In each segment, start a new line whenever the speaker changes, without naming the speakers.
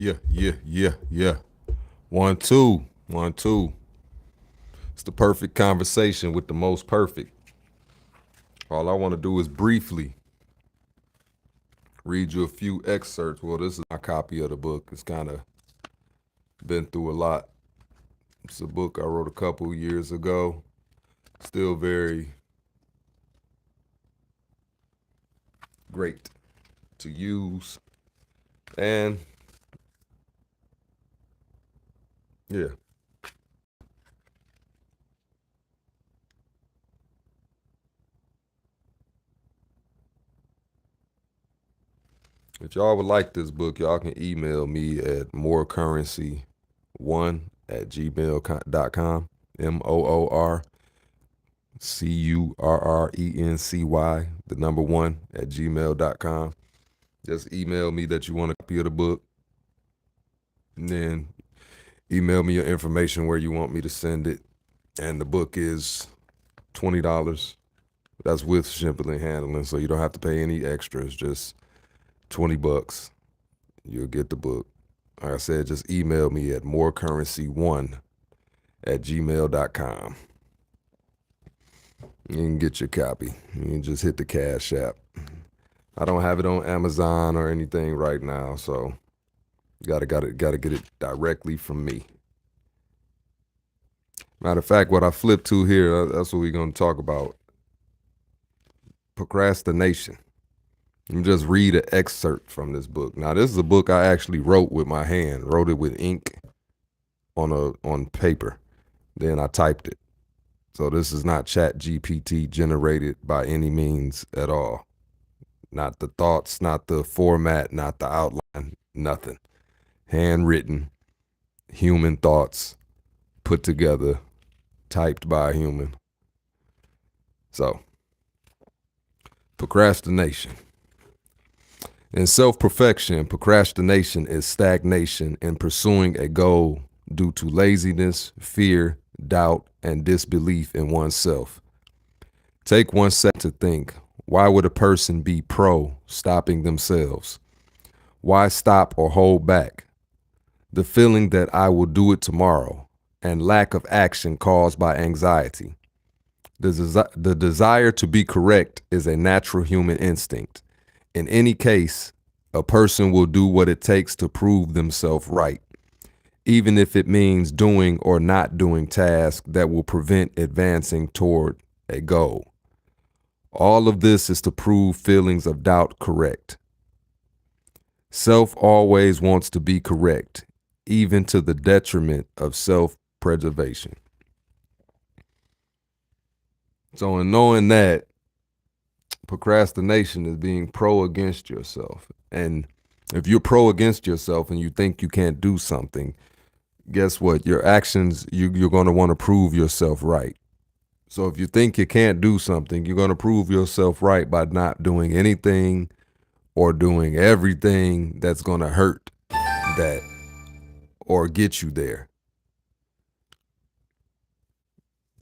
Yeah. 1, 2, 1, 2. It's the perfect conversation with the most perfect. All I want to do is briefly read you a few excerpts. Well, this is my copy of the book. It's kind of been through a lot. It's a book I wrote a couple years ago. Still very great to use. And yeah, if y'all would like this book, y'all can email me at morecurrency1@gmail.com. MOORCURRENCY, the number 1 @gmail.com. Just email me that you want a copy of the book. And then email me your information where you want me to send it. And the book is $20. That's with shipping and handling, so you don't have to pay any extras. Just $20. You'll get the book. Like I said, just email me at morecurrency1@gmail.com. You can get your copy. You can just hit the Cash App. I don't have it on Amazon or anything right now, so gotta get it directly from me. Matter of fact, what I flipped to here, that's what we're gonna talk about. Procrastination. Let me just read an excerpt from this book. Now, this is a book I actually wrote with my hand, wrote it with ink on paper. Then I typed it. So this is not Chat GPT generated by any means at all. Not the thoughts, not the format, not the outline, nothing. Handwritten, human thoughts put together, typed by a human. So, procrastination. In self-perfection, procrastination is stagnation in pursuing a goal due to laziness, fear, doubt, and disbelief in oneself. Take 1 second to think, why would a person be pro stopping themselves? Why stop or hold back? The feeling that I will do it tomorrow and lack of action caused by anxiety. The desire to be correct is a natural human instinct. In any case, a person will do what it takes to prove themselves right, even if it means doing or not doing tasks that will prevent advancing toward a goal. All of this is to prove feelings of doubt correct. Self always wants to be correct, even to the detriment of self-preservation. So in knowing that, procrastination is being pro against yourself. And if you're pro against yourself and you think you can't do something, guess what? Your actions, you're going to want to prove yourself right. So if you think you can't do something, you're going to prove yourself right by not doing anything or doing everything that's going to hurt that or get you there.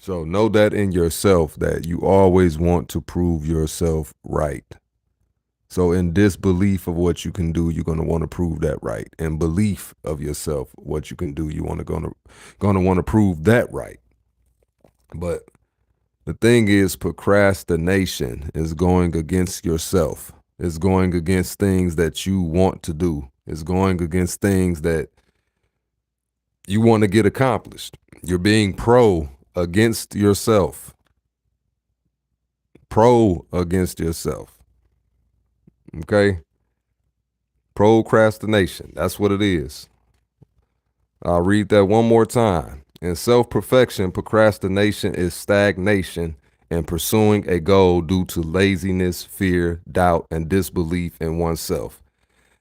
So know that in yourself that you always want to prove yourself right. So in disbelief of what you can do, you're going to want to prove that right. In belief of yourself, what you can do, you want to want to prove that right. But the thing is, procrastination is going against yourself. It's going against things that you want to do. It's going against things that you want to get accomplished. You're being pro against yourself. Pro against yourself. Okay? Procrastination. That's what it is. I'll read that one more time. In self-perfection, procrastination is stagnation in pursuing a goal due to laziness, fear, doubt, and disbelief in oneself.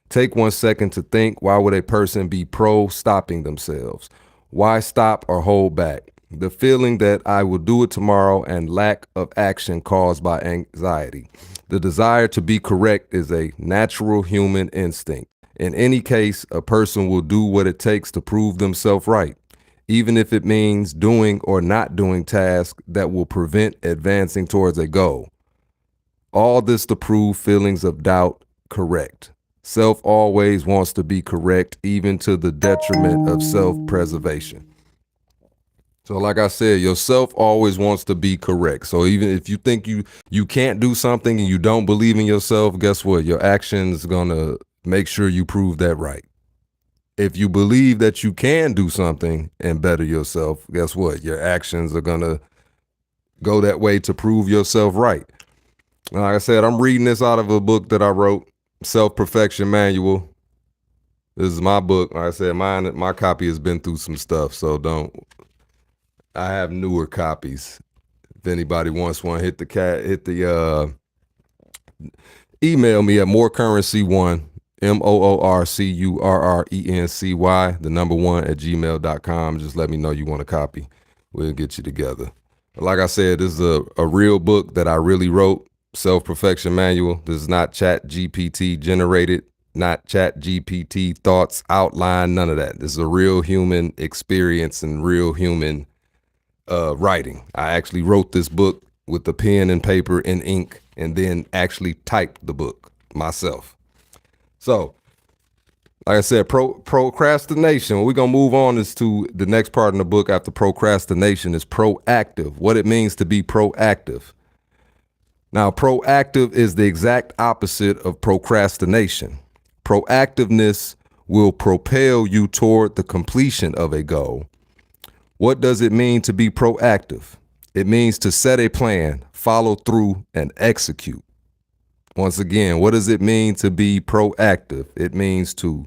Take 1 second to think, why would a person be pro stopping themselves? Why stop or hold back? The feeling that I will do it tomorrow and lack of action caused by anxiety. The desire to be correct is a natural human instinct. In any case, a person will do what it takes to prove themselves right, even if it means doing or not doing tasks that will prevent advancing towards a goal. All this to prove feelings of doubt correct. Self always wants to be correct, even to the detriment of self-preservation. So like I said, yourself always wants to be correct. So even if you think you can't do something and you don't believe in yourself, guess what? Your actions gonna make sure you prove that right. If you believe that you can do something and better yourself, guess what? Your actions are gonna go that way to prove yourself right. Like I said, I'm reading this out of a book that I wrote, Self-Perfection Manual. This is my book. Like I said, my copy has been through some stuff, so don't. I have newer copies. If anybody wants one, hit the email me at morecurrency1, MOORCURRENCY, the number 1 at gmail.com. Just let me know you want a copy. We'll get you together. But like I said, this is a real book that I really wrote, Self-Perfection Manual. This is not Chat GPT generated, not Chat GPT thoughts, outline, none of that. This is a real human experience and real human writing. I actually wrote this book with the pen and paper and ink, and then actually typed the book myself. So, like I said, procrastination. We're going to move on is to the next part in the book after procrastination is proactive, what it means to be proactive. Now, proactive is the exact opposite of procrastination. Proactiveness will propel you toward the completion of a goal. What does it mean to be proactive? It means to set a plan, follow through, and execute. Once again, what does it mean to be proactive? It means to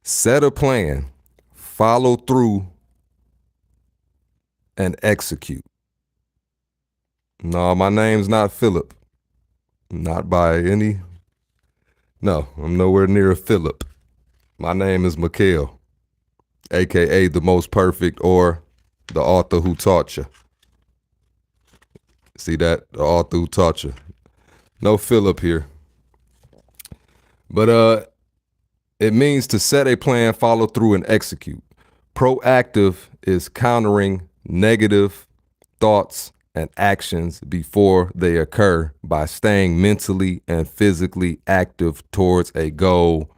set a plan, follow through, and execute. No, my name's not Philip. Not by any. No, I'm nowhere near Philip. My name is Mikhail, aka the most perfect, or the author who taught you. See that? The author who taught you. No Philip here. But it means to set a plan, follow through, and execute. Proactive is countering negative thoughts and actions before they occur by staying mentally and physically active towards a goal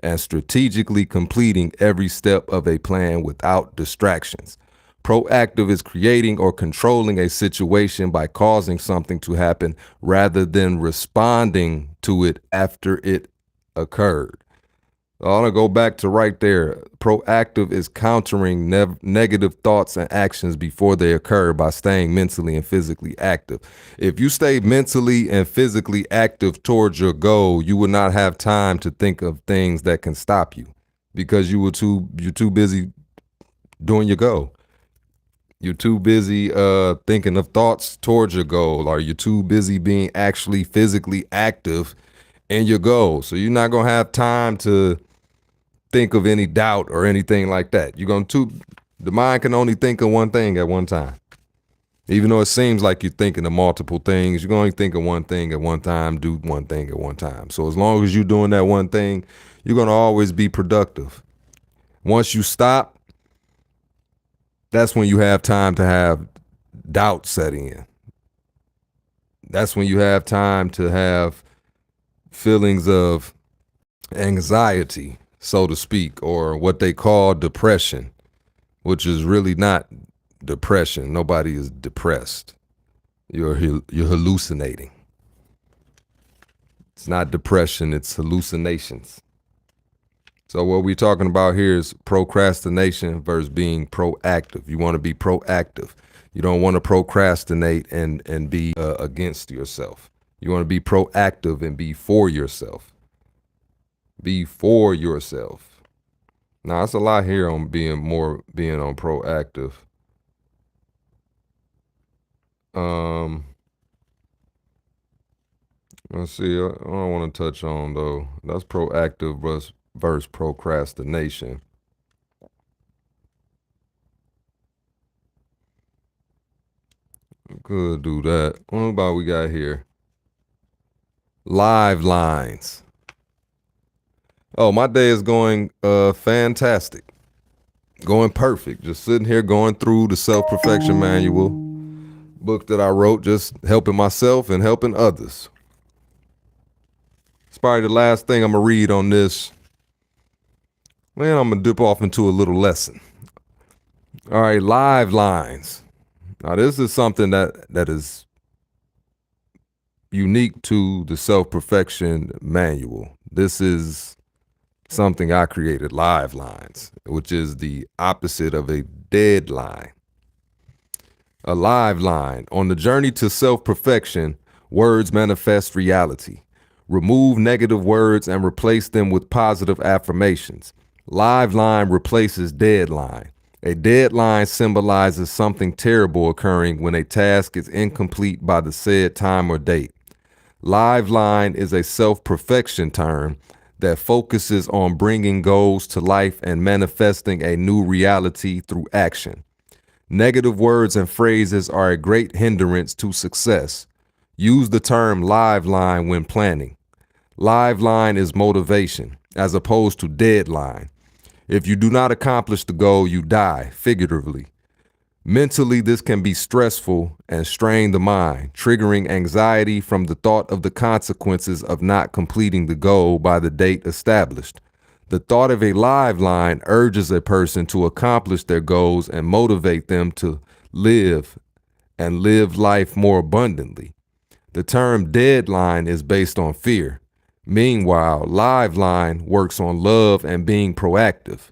and strategically completing every step of a plan without distractions. Proactive is creating or controlling a situation by causing something to happen rather than responding to it after it occurred. I want to go back to right there. Proactive is countering negative thoughts and actions before they occur by staying mentally and physically active. If you stay mentally and physically active towards your goal, you will not have time to think of things that can stop you because you're too busy doing your goal. You're too busy thinking of thoughts towards your goal, or you're too busy being actually physically active in your goal. So you're not going to have time to think of any doubt or anything like that. The mind can only think of one thing at one time. Even though it seems like you're thinking of multiple things, you're going to think of one thing at one time, do one thing at one time. So as long as you're doing that one thing, you're going to always be productive. Once you stop, that's when you have time to have doubt setting in. That's when you have time to have feelings of anxiety, so to speak, or what they call depression, which is really not depression. Nobody is depressed. You're hallucinating. It's not depression, it's hallucinations. So what we're talking about here is procrastination versus being proactive. You want to be proactive. You don't want to procrastinate and be against yourself. You want to be proactive and be for yourself. Be for yourself. Now, that's a lot here on being on proactive. Let's see. I don't want to touch on though. That's proactive versus procrastination. Could do that. What about we got here? Live lines. Oh, my day is going fantastic. Going perfect. Just sitting here going through the Self-Perfection Manual book that I wrote, just helping myself and helping others. probably the last thing I'm gonna read on this. Then I'm gonna dip off into a little lesson. All right, live lines. Now this is something that is unique to the self-perfection manual. This is something I created, live lines, which is the opposite of a dead line. A live line. On the journey to self-perfection, words manifest reality. Remove negative words and replace them with positive affirmations. Live line replaces dead line. A deadline symbolizes something terrible occurring when a task is incomplete by the said time or date. Live line is a self-perfection term that focuses on bringing goals to life and manifesting a new reality through action. Negative words and phrases are a great hindrance to success. Use the term live line when planning. Live line is motivation, as opposed to deadline. If you do not accomplish the goal, you die, figuratively. Mentally, this can be stressful and strain the mind, triggering anxiety from the thought of the consequences of not completing the goal by the date established. The thought of a live line urges a person to accomplish their goals and motivate them to live and live life more abundantly. The term deadline is based on fear. Meanwhile, live line works on love and being proactive.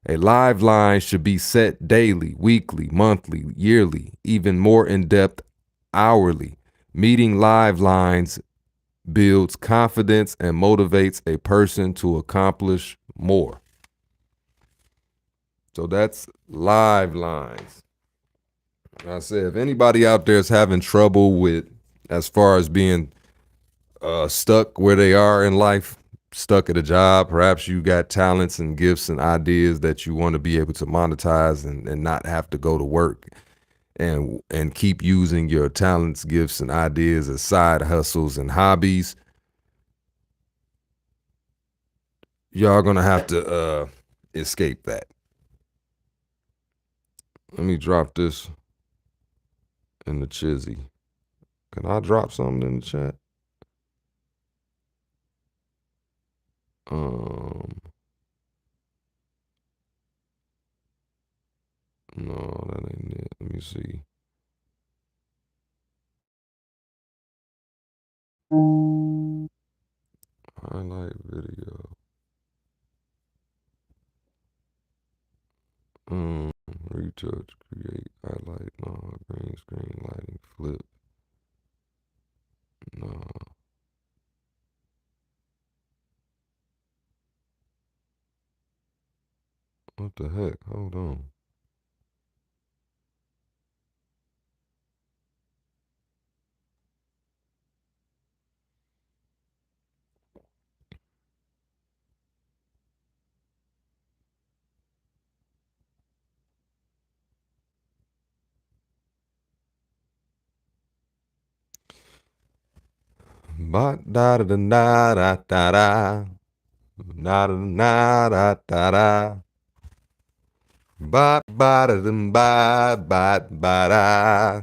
A live line should be set daily, weekly, monthly, yearly, even more in depth hourly. Meeting live lines builds confidence and motivates a person to accomplish more. So that's live lines. Like I said, if anybody out there is having trouble with as far as being stuck where they are in life, stuck at a job, perhaps you got talents and gifts and ideas that you want to be able to monetize and not have to go to work and keep using your talents, gifts, and ideas as side hustles and hobbies, y'all gonna have to escape that. Let me drop this in the chizzy. Can I drop something in the chat? Um, no, that ain't it. Let me see. Highlight video. Um, retouch, create, highlight, no, green screen, lighting, flip, no. What the heck? Hold on. Ba da da da da da da da da da da da da ba ba da dum ba ba ba da.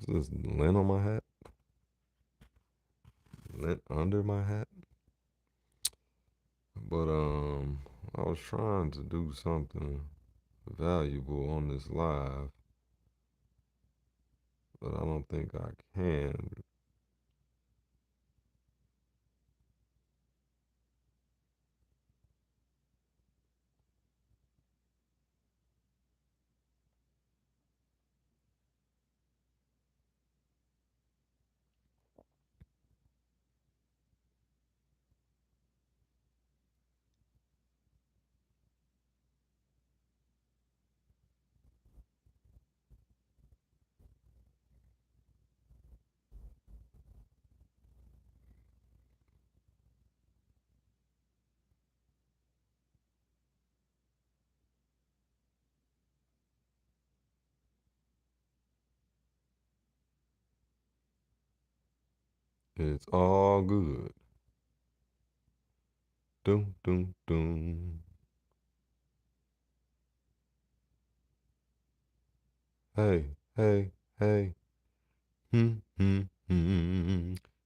Is this lint on my hat? Lint under my hat? But I was trying to do something valuable on this live, but I don't think I can. It's all good. Doom, doom, doom. Hey, hey, hey. Hmm, hmm, hmm.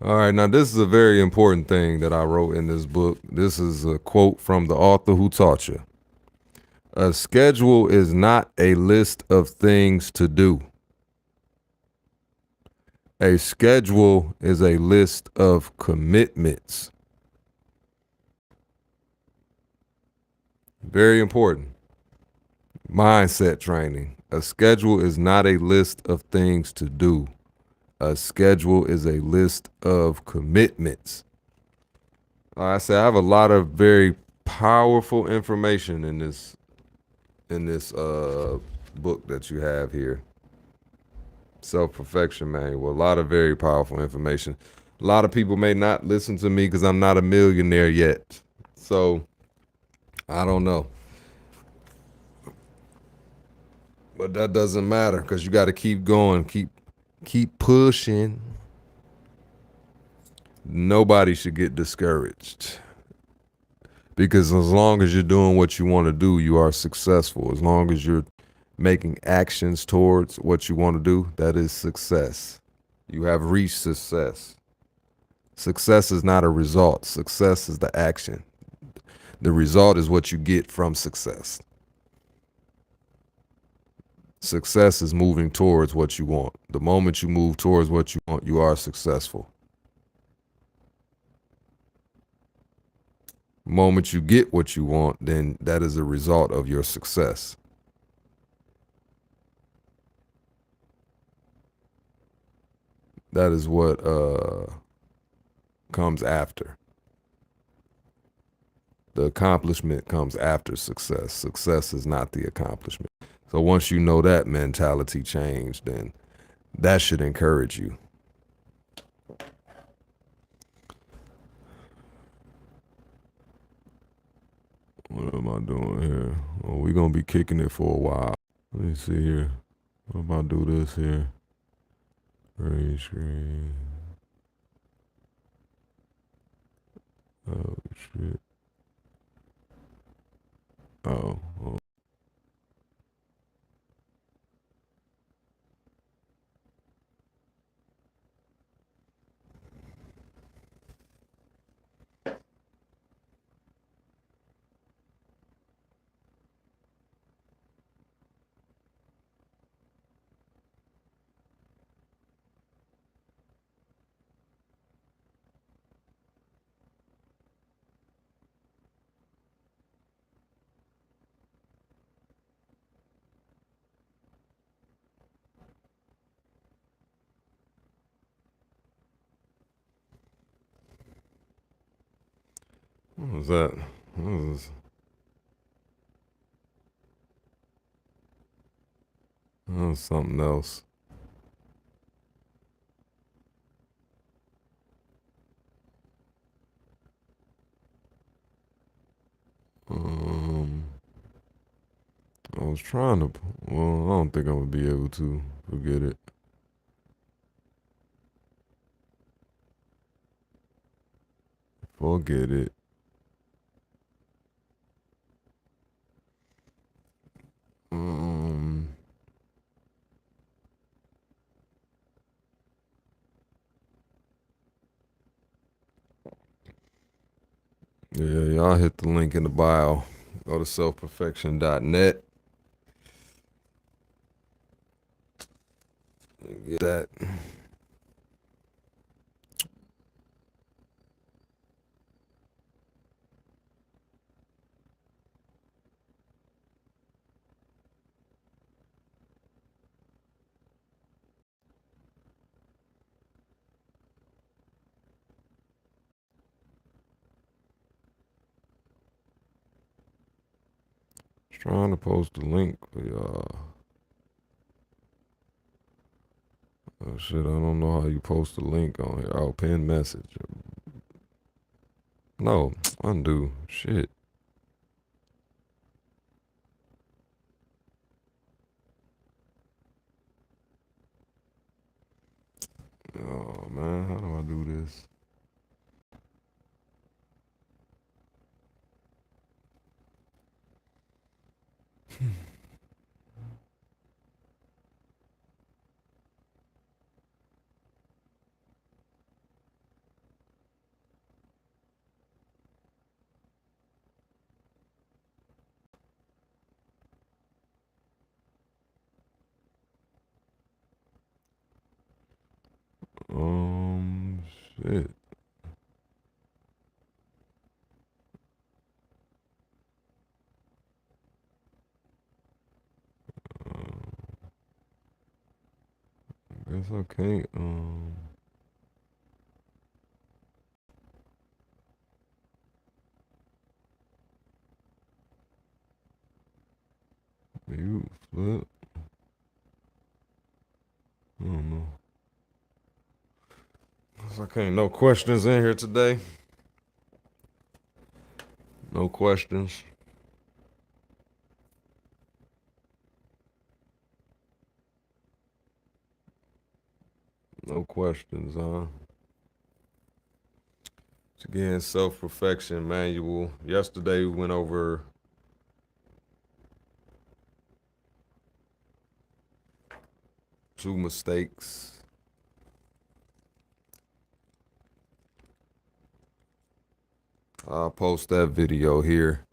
All right, now this is a very important thing that I wrote in this book. This is a quote from the author who taught you. A schedule is not a list of things to do. A schedule is a list of commitments. Very important. Mindset training. A schedule is not a list of things to do. A schedule is a list of commitments. Like I said, I have a lot of very powerful information in this book that you have here. Self-Perfection Manual. A lot of very powerful information. A lot of people may not listen to me because I'm not a millionaire yet. So I don't know. But that doesn't matter because you got to keep going, keep pushing. Nobody should get discouraged. Because as long as you're doing what you want to do, you are successful. As long as you're making actions towards what you want to do, that is success. You have reached success. Success is not a result. Success is the action. The result is what you get from success. Success is moving towards what you want. The moment you move towards what you want, you are successful. The moment you get what you want, then that is a result of your success. That is what comes after. The accomplishment comes after success. Success is not the accomplishment. So once you know that mentality change, then that should encourage you. What am I doing here? Well, we're going to be kicking it for a while. Let me see here. What am I do this here? Green screen. Oh, shit. Oh. What was that? That was something else. Um, I was trying to. Well, I don't think I'm gonna be able to forget it. Forget it. Um, yeah, y'all hit the link in the bio. Go to selfperfection.net. Get that. Trying to post the link for y'all. Oh shit, I don't know how you post the link on here. Oh, pin message. No, undo. Shit. Oh man, how do I do this? Shit. Guess I can't. Mute, flip. I don't know. Guess I can't. No questions in here today. No questions. No questions, huh? Again, self-perfection manual. Yesterday we went over two mistakes. I'll post that video here.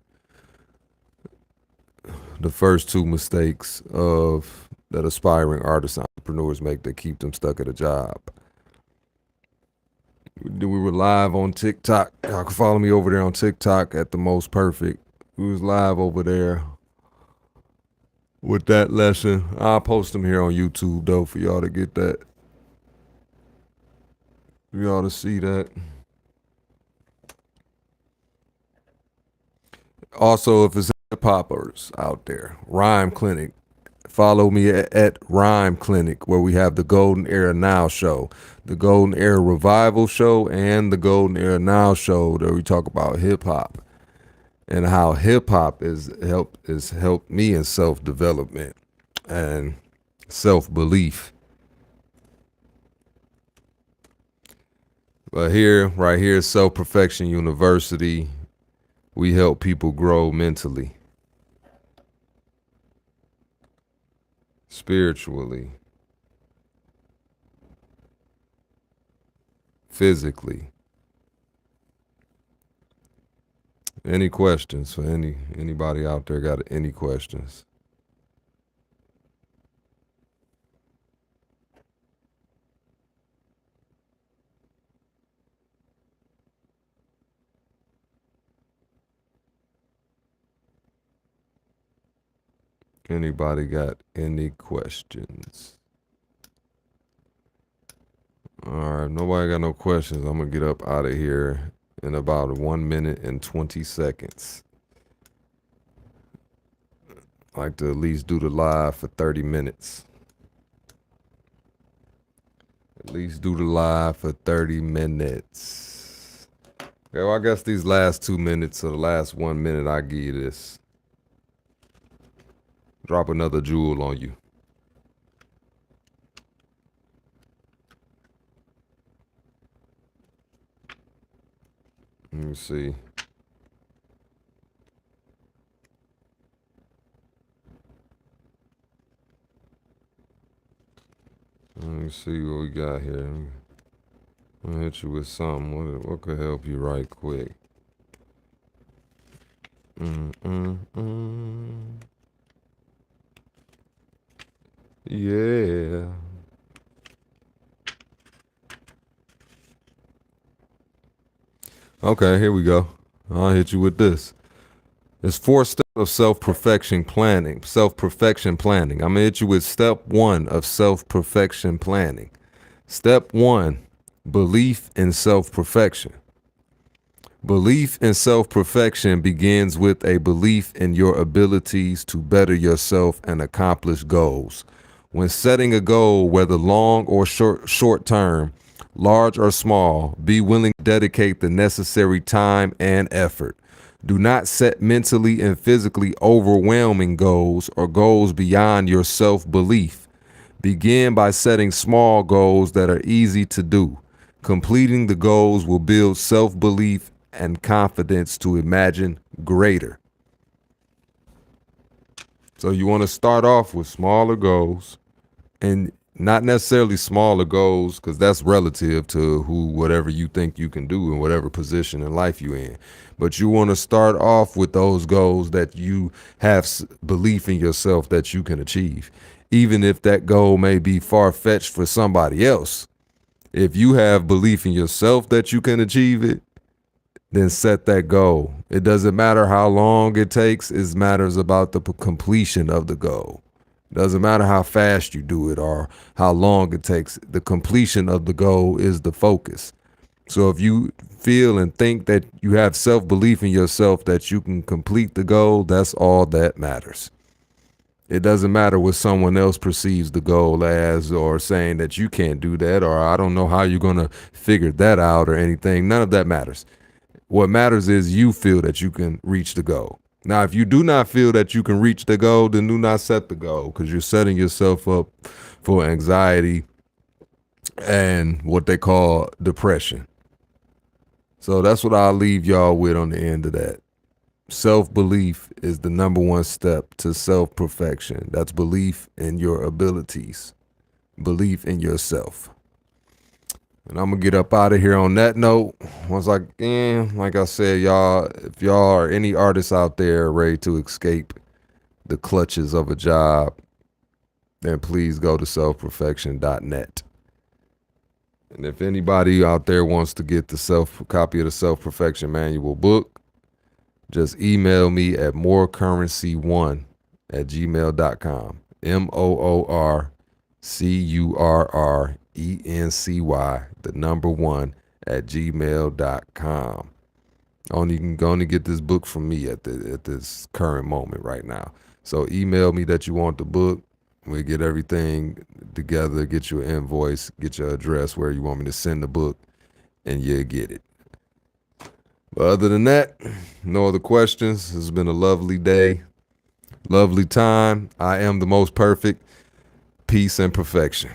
The first two mistakes of that aspiring artists and entrepreneurs make that keep them stuck at a job. We were live on TikTok. Y'all can follow me over there on TikTok at The Most Perfect. We was live over there with that lesson. I'll post them here on YouTube though for y'all to get that. For y'all to see that. Also, if it's hip hoppers out there, Rhyme Clinic. Follow me at Rhyme Clinic, where we have the Golden Era Now show, the Golden Era Revival show, and the Golden Era Now show, that we talk about hip hop and how hip hop is helped me in self development and self belief. But right here, Self Perfection University, we help people grow mentally, spiritually, physically. Any questions for anybody out there got any questions? Anybody got any questions? All right, nobody got no questions. I'm gonna get up out of here in about 1 minute and 20 seconds. I like to at least do the live for 30 minutes. At least do the live for 30 minutes. Okay, well, I guess these last 2 minutes or the last 1 minute, I give you this. Drop another jewel on you. Let me see. Let me see what we got here. I'm gonna hit you with something. What could help you right quick? Yeah. Okay, here we go. I'll hit you with this. There's 4 steps of self-perfection planning. Self-perfection planning. I'm gonna hit you with step 1 of self-perfection planning. Step 1, belief in self-perfection. Belief in self-perfection begins with a belief in your abilities to better yourself and accomplish goals. When setting a goal, whether long or short term, large or small, be willing to dedicate the necessary time and effort. Do not set mentally and physically overwhelming goals or goals beyond your self-belief. Begin by setting small goals that are easy to do. Completing the goals will build self-belief and confidence to imagine greater. So you want to start off with smaller goals, and not necessarily smaller goals, because that's relative to whatever you think you can do in whatever position in life you're in. But you want to start off with those goals that you have belief in yourself that you can achieve, even if that goal may be far-fetched for somebody else. If you have belief in yourself that you can achieve it, then set that goal. It doesn't matter how long it takes. It matters about the completion of the goal. It doesn't matter how fast you do it or how long it takes. The completion of the goal is the focus. So if you feel and think that you have self-belief in yourself that you can complete the goal, that's all that matters. It doesn't matter what someone else perceives the goal as, or saying that you can't do that, or I don't know how you're going to figure that out or anything. None of that matters. What matters is you feel that you can reach the goal. Now, if you do not feel that you can reach the goal, then do not set the goal, because you're setting yourself up for anxiety and what they call depression. So that's what I'll leave y'all with on the end of that. Self-belief is the number one step to self-perfection. That's belief in your abilities, belief in yourself. And I'm going to get up out of here on that note. Once like I said, y'all, if y'all are any artists out there ready to escape the clutches of a job, then please go to selfperfection.net. And if anybody out there wants to get the copy of the Self-Perfection Manual book, just email me at morecurrency1@gmail.com. MOORCURRENCY, the number 1@gmail.com. You can only get this book from me at this current moment right now. So email me that you want the book. We get everything together, get your invoice, get your address where you want me to send the book, and you'll get it. But other than that, no other questions. This has been a lovely day, lovely time. I am the most perfect. Peace and perfection.